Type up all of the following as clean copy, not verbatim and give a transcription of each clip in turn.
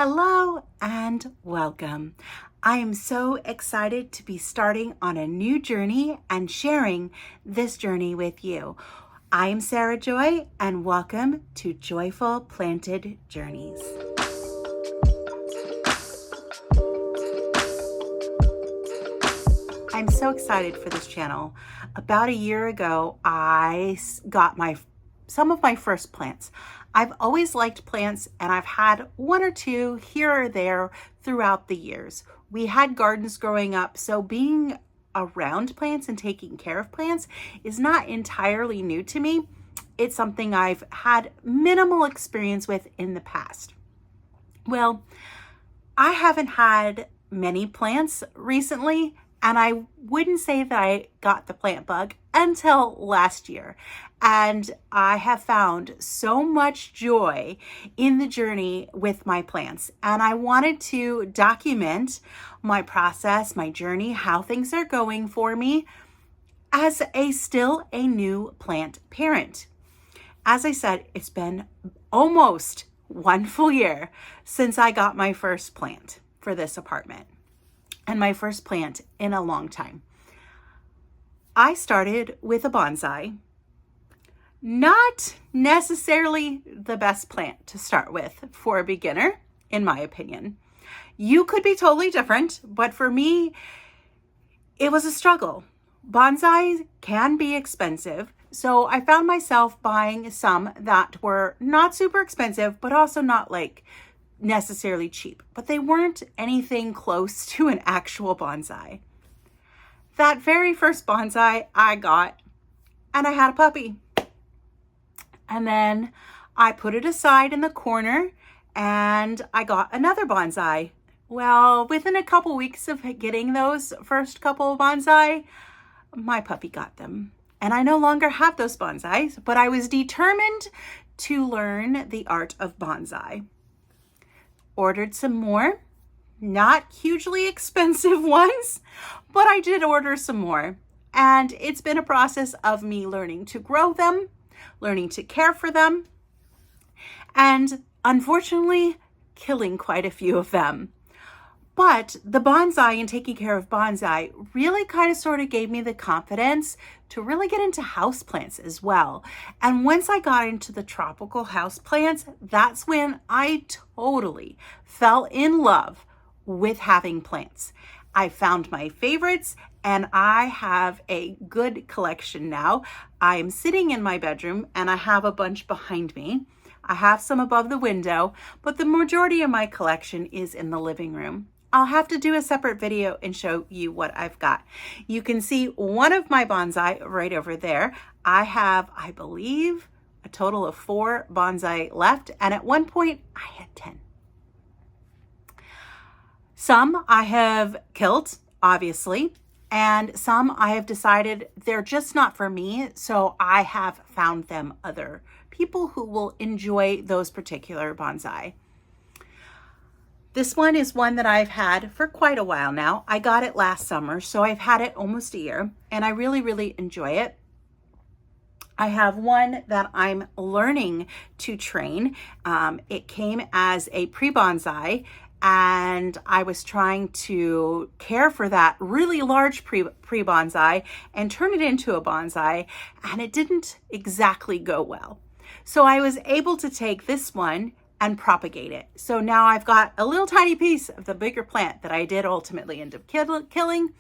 Hello and welcome. I am so excited to be starting on a new journey and sharing this journey with you. I am Sarah Joy and welcome to Joyful Planted Journeys. I'm so excited for this channel. About a year ago, I got some of my first plants. I've always liked plants and I've had one or two here or there throughout the years. We had gardens growing up, so being around plants and taking care of plants is not entirely new to me. It's something I've had minimal experience with in the past. Well, I haven't had many plants recently, and I wouldn't say that I got the plant bug until last year. And I have found so much joy in the journey with my plants. And I wanted to document my process, my journey, how things are going for me as still a new plant parent. As I said, it's been almost one full year since I got my first plant for this apartment. And my first plant in a long time. I started with a bonsai. Not necessarily the best plant to start with for a beginner, in my opinion. You could be totally different, but for me, it was a struggle. Bonsai can be expensive, so I found myself buying some that were not super expensive, but also not like necessarily cheap, but they weren't anything close to an actual bonsai. That very first bonsai I got, and I had a puppy. And then I put it aside in the corner and I got another bonsai. Well, within a couple weeks of getting those first couple of bonsai, my puppy got them. And I no longer have those bonsais, but I was determined to learn the art of bonsai. Ordered some more, not hugely expensive ones, but I did order some more. And it's been a process of me learning to grow them, learning to care for them, and unfortunately, killing quite a few of them. But the bonsai and taking care of bonsai really kind of sort of gave me the confidence to really get into houseplants as well. And once I got into the tropical houseplants, that's when I totally fell in love with having plants. I found my favorites and I have a good collection now. I'm sitting in my bedroom and I have a bunch behind me. I have some above the window, but the majority of my collection is in the living room. I'll have to do a separate video and show you what I've got. You can see one of my bonsai right over there. I have, I believe, a total of 4 bonsai left. And at one point I had 10. Some I have killed, obviously, and some I have decided they're just not for me. So I have found them other people who will enjoy those particular bonsai. This one is one that I've had for quite a while now. I got it last summer, so I've had it almost a year, and I really, really enjoy it. I have one that I'm learning to train. It came as a pre-bonsai, and I was trying to care for that really large pre-bonsai and turn it into a bonsai, and it didn't exactly go well. So I was able to take this one and propagate it. So now I've got a little tiny piece of the bigger plant that I did ultimately end up killing.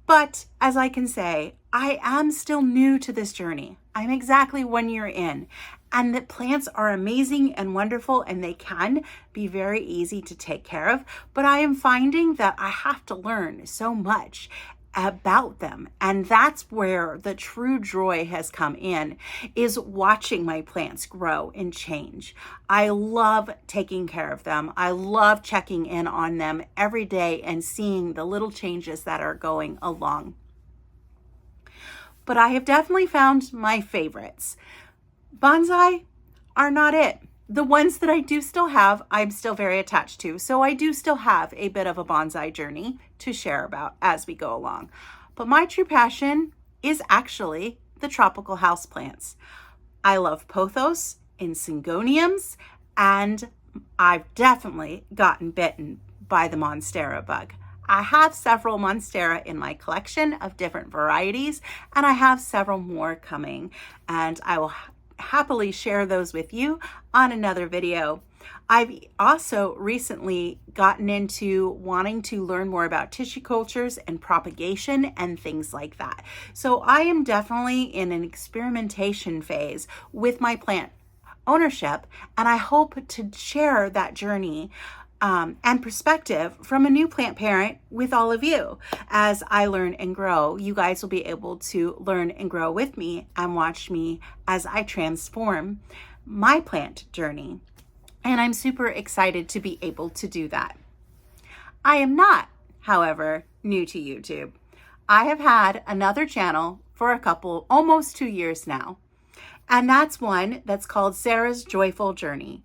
But as I can say, I am still new to this journey. I'm exactly 1 year in, and the plants are amazing and wonderful, and they can be very easy to take care of. But I am finding that I have to learn so much about them, and that's where the true joy has come in, is watching my plants grow and change. I love taking care of them. I love checking in on them every day and seeing the little changes that are going along. But I have definitely found my favorites. Bonsai are not it. The ones that I do still have, I'm still very attached to. So I do still have a bit of a bonsai journey to share about as we go along. But my true passion is actually the tropical houseplants. I love pothos and syngoniums and I've definitely gotten bitten by the monstera bug. I have several monstera in my collection of different varieties, and I have several more coming, and I will happily share those with you on another video. I've also recently gotten into wanting to learn more about tissue cultures and propagation and things like that. So I am definitely in an experimentation phase with my plant ownership, and I hope to share that journey and perspective from a new plant parent with all of you. As I learn and grow, you guys will be able to learn and grow with me and watch me as I transform my plant journey. And I'm super excited to be able to do that. I am not, however, new to YouTube. I have had another channel for almost 2 years now. And that's one that's called Sarah's Joyful Journey.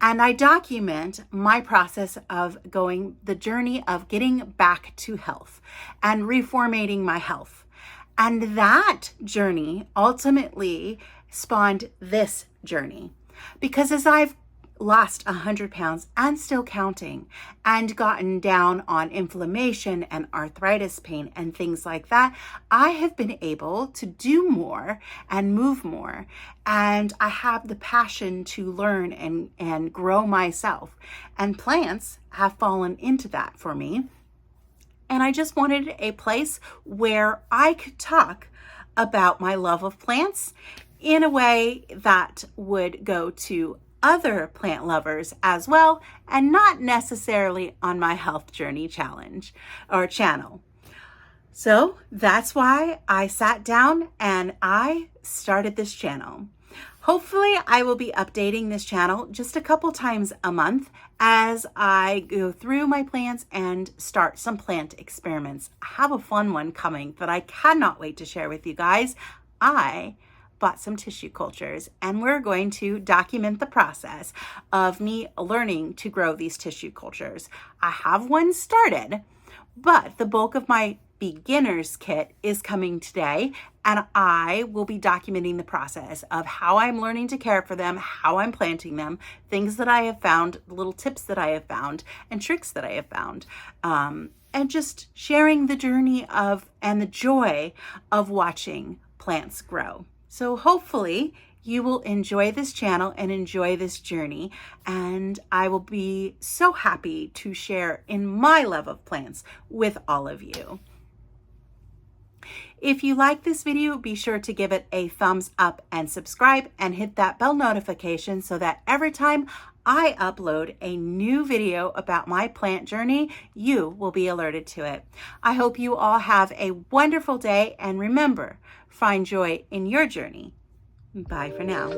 And I document my process of the journey of getting back to health and reformating my health. And that journey ultimately spawned this journey. Because as I've lost 100 pounds and still counting, and gotten down on inflammation and arthritis pain and things like that, I have been able to do more and move more. And I have the passion to learn and grow myself. And plants have fallen into that for me. And I just wanted a place where I could talk about my love of plants in a way that would go to other plant lovers as well, and not necessarily on my health journey challenge or channel. So that's why I sat down and I started this channel. Hopefully I will be updating this channel just a couple times a month as I go through my plants and start some plant experiments. I have a fun one coming that I cannot wait to share with you guys. I bought some tissue cultures, and we're going to document the process of me learning to grow these tissue cultures. I have one started, but the bulk of my beginner's kit is coming today, and I will be documenting the process of how I'm learning to care for them, how I'm planting them, things that I have found, little tips that I have found, and tricks that I have found, and just sharing the journey of and the joy of watching plants grow. So hopefully you will enjoy this channel and enjoy this journey, and I will be so happy to share in my love of plants with all of you. If you like this video, be sure to give it a thumbs up and subscribe and hit that bell notification so that every time I upload a new video about my plant journey, you will be alerted to it. I hope you all have a wonderful day, and remember, find joy in your journey. Bye for now.